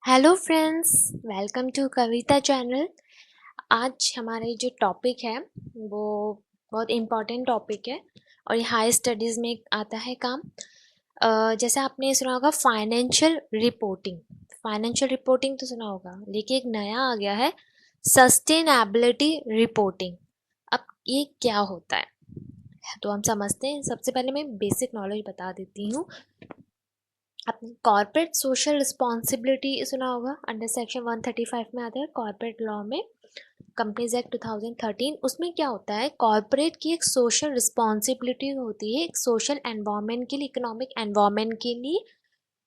Hello friends, welcome to Kavita channel. आज हमारे जो टॉपिक है वो बहुत इम्पोर्टेंट टॉपिक है और ये हाई स्टडीज़ में आता है काम। जैसे आपने सुना होगा फाइनेंशियल रिपोर्टिंग। फाइनेंशियल रिपोर्टिंग तो सुना होगा, लेकिन एक नया आ गया है सस्टेनेबिलिटी रिपोर्टिंग। अब ये क्या होता है तो हम समझते हैं। सबसे पहले मैं बेसिक नॉलेज बता देती हूँ। आपने कॉर्पोरेट सोशल रिस्पॉन्सिबिलिटी सुना होगा, अंडर सेक्शन 135 में आता है कॉर्पोरेट लॉ में, कंपनीज एक्ट 2013। उसमें क्या होता है, कॉर्पोरेट की एक सोशल रिस्पॉन्सिबिलिटी होती है एक सोशल एनवायरनमेंट के लिए, इकोनॉमिक एनवायरनमेंट के लिए,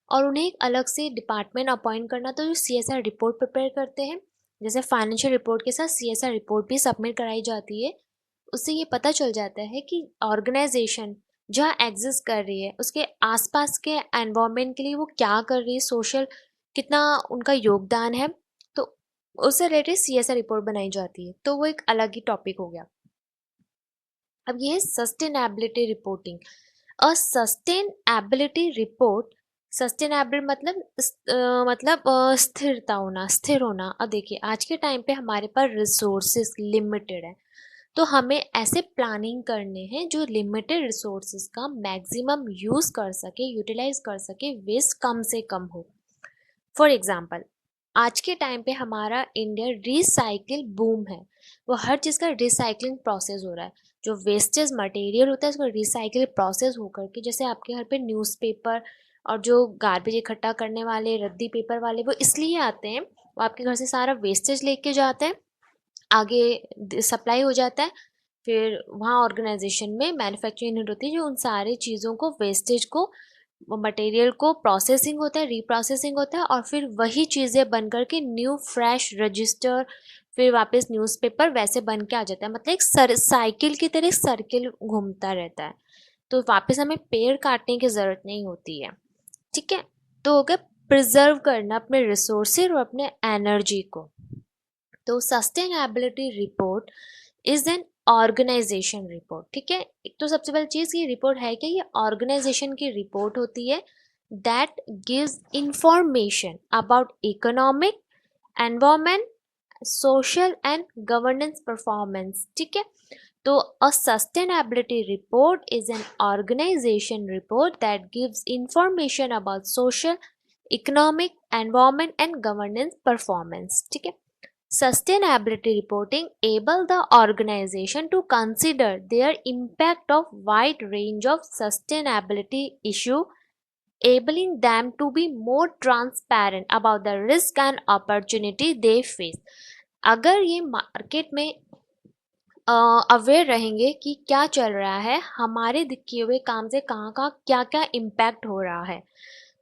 और उन्हें एक अलग से डिपार्टमेंट अपॉइंट करना, तो जो सीएसआर रिपोर्ट प्रिपेयर करते हैं। जैसे फाइनेंशियल रिपोर्ट के साथ सीएसआर रिपोर्ट भी सबमिट कराई जाती है। उससे ये पता चल जाता है कि ऑर्गेनाइजेशन जहाँ एग्जिस्ट कर रही है उसके आसपास के एनवायरनमेंट के लिए वो क्या कर रही है, सोशल कितना उनका योगदान है। तो उससे रिलेटेड सीएसआर रिपोर्ट बनाई जाती है, तो वो एक अलग ही टॉपिक हो गया। अब ये है sustainability reporting. A sustainability report, sustainable मतलब स्थिरता होना, स्थिर होना। अब देखिए आज के टाइम पे हमारे पास रिसोर्सेज लिमिटेड है, तो हमें ऐसे प्लानिंग करने हैं जो लिमिटेड रिसोर्सेज का मैक्सिमम यूज कर सके, यूटिलाइज कर सके, वेस्ट कम से कम हो। फॉर एग्जाम्पल, आज के टाइम पे हमारा इंडिया रिसाइकिल बूम है। वो हर चीज़ का रिसाइकलिंग प्रोसेस हो रहा है। जो वेस्टेज मटेरियल होता है उसको रिसाइकिल प्रोसेस होकर के, जैसे आपके घर पे न्यूज़पेपर और जो गार्बेज इकट्ठा करने वाले रद्दी पेपर वाले वो इसलिए आते हैं, वो आपके घर से सारा वेस्टेज लेके जाते हैं, आगे सप्लाई हो जाता है। फिर वहाँ ऑर्गेनाइजेशन में मैन्युफैक्चरिंग यूनिट होती है जो उन सारी चीज़ों को, वेस्टेज को, मटेरियल को प्रोसेसिंग होता है, रीप्रोसेसिंग होता है, और फिर वही चीज़ें बन करके न्यू फ्रेश रजिस्टर, फिर वापस न्यूज़पेपर वैसे बन के आ जाता है। मतलब एक साइकिल की तरह सर्किल घूमता रहता है। तो वापस हमें पेड़ काटने की ज़रूरत नहीं होती है। ठीक है। तो हो गया प्रिजर्व करना अपने रिसोर्सेज और अपने एनर्जी को। तो sustainability report is an organisation report. ठीक है। एक तो सबसे पहली चीज, ये रिपोर्ट है क्या, ये ऑर्गेनाइजेशन की रिपोर्ट होती है that gives information about economic, environment, social and governance performance. ठीक है। तो a sustainability report is an organisation report that gives information about social, economic, environment and governance performance. ठीक है। Sustainability reporting able the organization to consider their impact of wide range of sustainability issue, enabling them to be more transparent about the risk and opportunity they face. अगर ये market में aware रहेंगे कि क्या चल रहा है, हमारे किए हुए काम से कहाँ कहाँ क्या क्या इम्पैक्ट हो रहा है।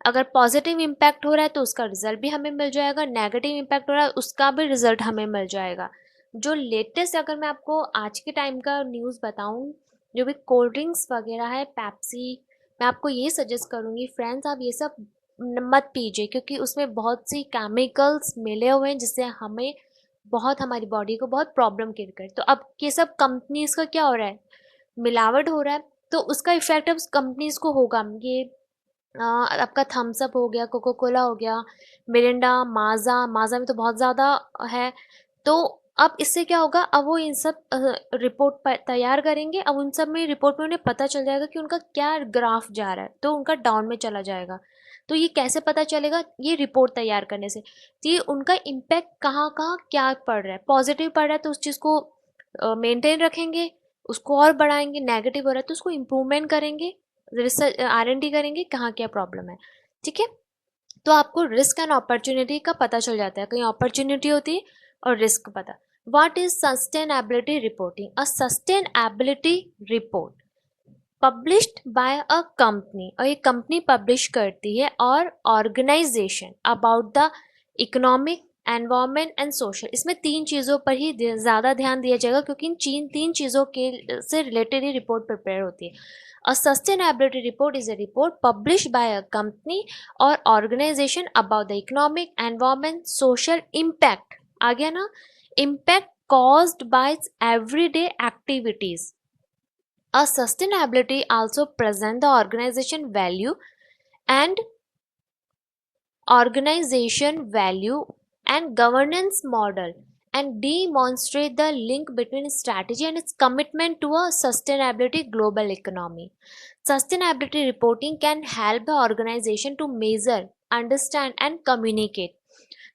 अगर पॉजिटिव इम्पैक्ट हो रहा है तो उसका रिजल्ट भी हमें मिल जाएगा, नेगेटिव इम्पैक्ट हो रहा है उसका भी रिजल्ट हमें मिल जाएगा। जो लेटेस्ट, अगर मैं आपको आज के टाइम का न्यूज़ बताऊं, जो भी कोल्ड ड्रिंक्स वगैरह है, पेप्सी, मैं आपको ये सजेस्ट करूंगी फ्रेंड्स, आप ये सब मत पीजिए, क्योंकि उसमें बहुत सी केमिकल्स मिले हुए हैं जिससे हमें बहुत, हमारी बॉडी को बहुत प्रॉब्लम क्रिएट करे। तो अब ये सब कंपनीज का क्या हो रहा है, मिलावट हो रहा है, तो उसका इफेक्ट अब कंपनीज को होगा। ये आपका थम्स अप हो गया, कोको कोला हो गया, मिरिंडा, माजा, माजा में तो बहुत ज़्यादा है। तो अब इससे क्या होगा, अब वो इन सब रिपोर्ट तैयार करेंगे। अब उन सब में रिपोर्ट में उन्हें पता चल जाएगा कि उनका क्या ग्राफ जा रहा है, तो उनका डाउन में चला जाएगा। तो ये कैसे पता चलेगा, ये रिपोर्ट तैयार करने से। तो ये उनका इम्पैक्ट कहाँ कहाँ क्या पड़ रहा है, पॉजिटिव पड़ रहा है तो उस चीज़ को मेंटेन रखेंगे, उसको और बढ़ाएंगे। नेगेटिव हो रहा है तो उसको इम्प्रूवमेंट करेंगे, रिसर्च R&D करेंगे कहाँ क्या प्रॉब्लम है। ठीक है। तो आपको रिस्क एंड अपॉर्चुनिटी का पता चल जाता है, कहीं अपॉर्चुनिटी होती है और रिस्क पता। What is sustainability reporting? A sustainability report published by a company, और ये कंपनी पब्लिश करती है, और organisation about the economic, environment and social. इसमें तीन चीज़ों पर ही ज़्यादा ध्यान दिया जाएगा, क्योंकि इन तीन चीज़ों के से रिलेटेड ही रिपोर्ट प्रिपेयर होती है। A sustainability report is a report publish by a company और organisation about the economic, environment, social impact. आ गया ना, impact caused by its everyday activities. A sustainability also present the organization value and organization value and governance model and demonstrate the link between strategy and its commitment to a sustainability global economy. Sustainability reporting can help the organization to measure, understand and communicate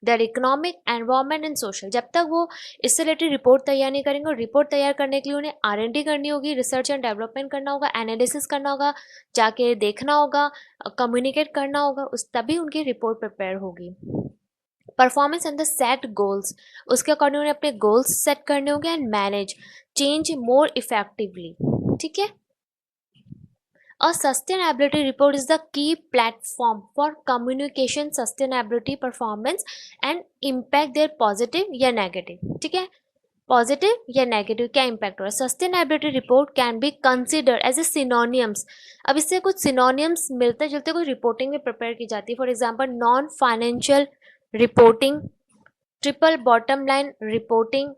their economic environment and social. जब तक वो इससे related report तैयार नहीं करेंगे, और report तैयार करने के लिए उन्हें R&D करनी होगी, रिसर्च एंड डेवलपमेंट करना होगा, एनालिसिस करना होगा, जाके देखना होगा, कम्युनिकेट करना होगा, उस तभी उनकी रिपोर्ट प्रिपेयर होगी। Performance and the set goals, उसके अकॉर्डिंग उन्हें अपने गोल्स सेट करने होंगे and manage change more effectively. ठीक है। A sustainability report is the key platform for communication sustainability performance and impact their positive या negative। ठीक है, पॉजिटिव या नेगेटिव क्या इम्पैक्ट हो रहा है। Sustainability report can be considered as a synonyms. अब इससे कुछ सिनोनियम्स मिलते जुलते कुछ रिपोर्टिंग में प्रिपेयर की जाती है। For example non financial reporting, triple bottom line reporting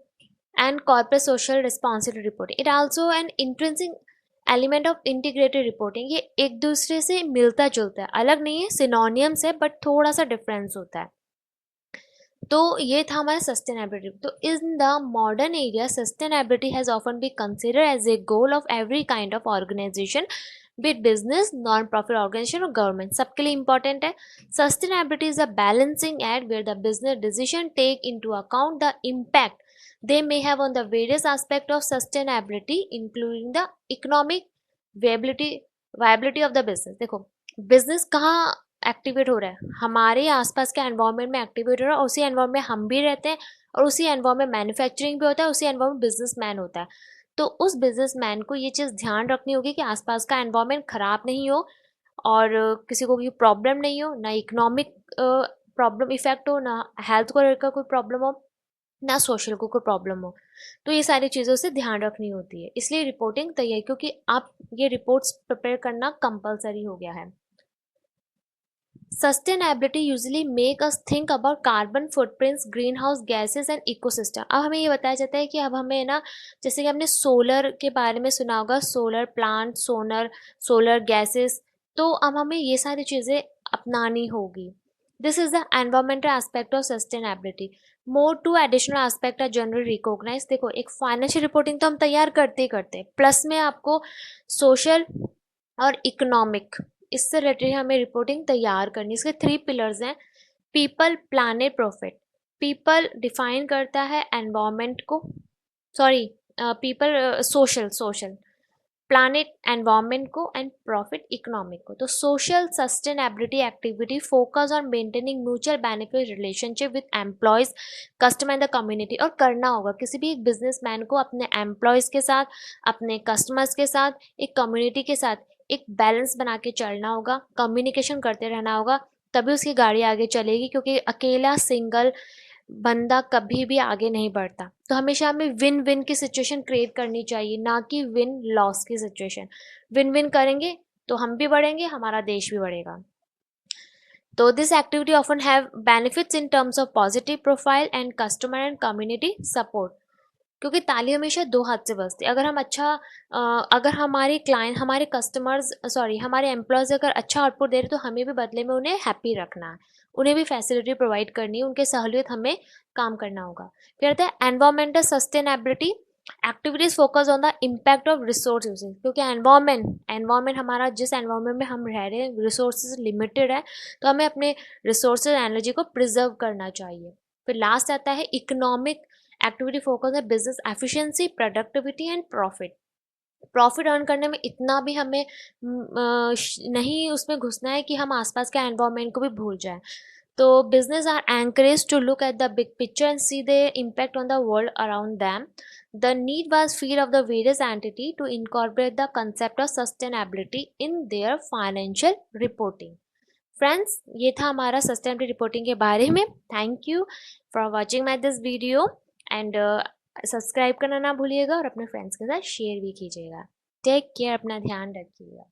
and corporate social responsibility reporting. It also an intrinsic element of integrated reporting। ये एक दूसरे से मिलता जुलता है, अलग नहीं है, सिनोनियम्स है बट थोड़ा सा डिफरेंस होता है। तो ये था हमारा सस्टेनेबिलिटी। तो in the modern area sustainability has often be consider as a goal of every kind of organisation, be business, non profit organisation और गवर्नमेंट, सबके लिए इंपॉर्टेंट है। Sustainability is a balancing act where the business decision take into account the impact they may have on the various aspect of sustainability including the economic viability of the business। देखो business कहाँ activate हो रहा है, हमारे आसपास के environment में activate हो रहा है, और उसी एनवायरनमेंट में हम भी रहते हैं, और उसी एनवायरनमेंट मैन्युफैक्चरिंग भी होता है, उसी एनवायरनमेंट बिजनेसमैन होता है। तो उस बिजनेसमैन को ये चीज़ ध्यान रखनी होगी कि आसपास का एनवायरनमेंट खराब नहीं हो, और किसी को कोई प्रॉब्लम नहीं हो, ना इकोनॉमिक प्रॉब्लम इफेक्ट हो, ना हेल्थ को लेकर कोई प्रॉब्लम हो, ना सोशल को कोई प्रॉब्लम हो। तो ये सारी चीज़ों से ध्यान रखनी होती है, इसलिए रिपोर्टिंग तैयार, क्योंकि आप ये रिपोर्ट्स प्रिपेयर करना कंपलसरी हो गया है। Sustainability usually make us think about carbon footprints, green house gases and ecosystem. अब हमें ये बताया जाता है कि अब हमें ना, जैसे कि हमने सोलर के बारे में सुना होगा, सोलर प्लांट, सोलर गैसेस, तो अब हमें ये सारी चीज़ें अपनानी होगी। This is the environmental aspect of sustainability. More two additional aspect are generally recognise. देखो एक फाइनेंशियल रिपोर्टिंग तो हम तैयार करते ही करते हैं, प्लस में आपको सोशल और इकोनॉमिक, इससे रिलेटेड हमें रिपोर्टिंग तैयार करनी। इसके 3 पिलर्स हैं, people, planet, profit. People define करता है एनवायरनमेंट को, sorry people social, planet environment को, एंड प्रॉफिट इकोनॉमिक को। तो social sustainability activity focus on maintaining mutual benefit relationship with employees, customer and the community. और करना होगा किसी भी एक बिजनेसमैन को अपने एम्प्लॉयज के साथ, अपने कस्टमर्स के साथ, एक कम्युनिटी के साथ एक बैलेंस बना के चलना होगा, कम्युनिकेशन करते रहना होगा, तभी उसकी गाड़ी आगे चलेगी, क्योंकि अकेला सिंगल बंदा कभी भी आगे नहीं बढ़ता। तो हमेशा हमें विन विन की सिचुएशन क्रिएट करनी चाहिए, ना कि विन लॉस की सिचुएशन। विन विन करेंगे तो हम भी बढ़ेंगे, हमारा देश भी बढ़ेगा। तो this activity often have benefits in terms of positive profile and customer and community support. क्योंकि ताली हमेशा 2 हाथ से बजती है। अगर हम अच्छा अगर हमारे क्लाइंट, हमारे कस्टमर्स, सॉरी हमारे एम्प्लॉयज़ अगर अच्छा आउटपुट दे रहे तो हमें भी बदले में उन्हें हैप्पी रखना है, उन्हें भी फैसिलिटी प्रोवाइड करनी है, उनके सहूलियत हमें काम करना होगा। फिर आता है environmental sustainability activities focus on the impact of resource usages. क्योंकि एनवायरमेंट हमारा, जिस एनवायरमेंट में हम रह रहे हैं, रिसोर्सेज लिमिटेड है, तो हमें अपने रिसोर्सेज एनर्जी को प्रिजर्व करना चाहिए। फिर लास्ट आता है इकोनॉमिक एक्टिविटी फोकस है business efficiency, productivity and profit. Profit earn करने में इतना भी हमें नहीं उसमें घुसना है कि हम आसपास के एनवायरनमेंट को भी भूल जाएं। तो business are encourage to look at the big picture and see the impact on the world around them. The need was feel of the various entity to incorporate the concept of sustainability in their financial reporting. Friends, ये था हमारा sustainability reporting के बारे में। Thank you for watching my this video, and subscribe करना ना भूलिएगा, और अपने फ्रेंड्स के साथ शेयर भी कीजिएगा। टेक केयर, अपना ध्यान रखिएगा।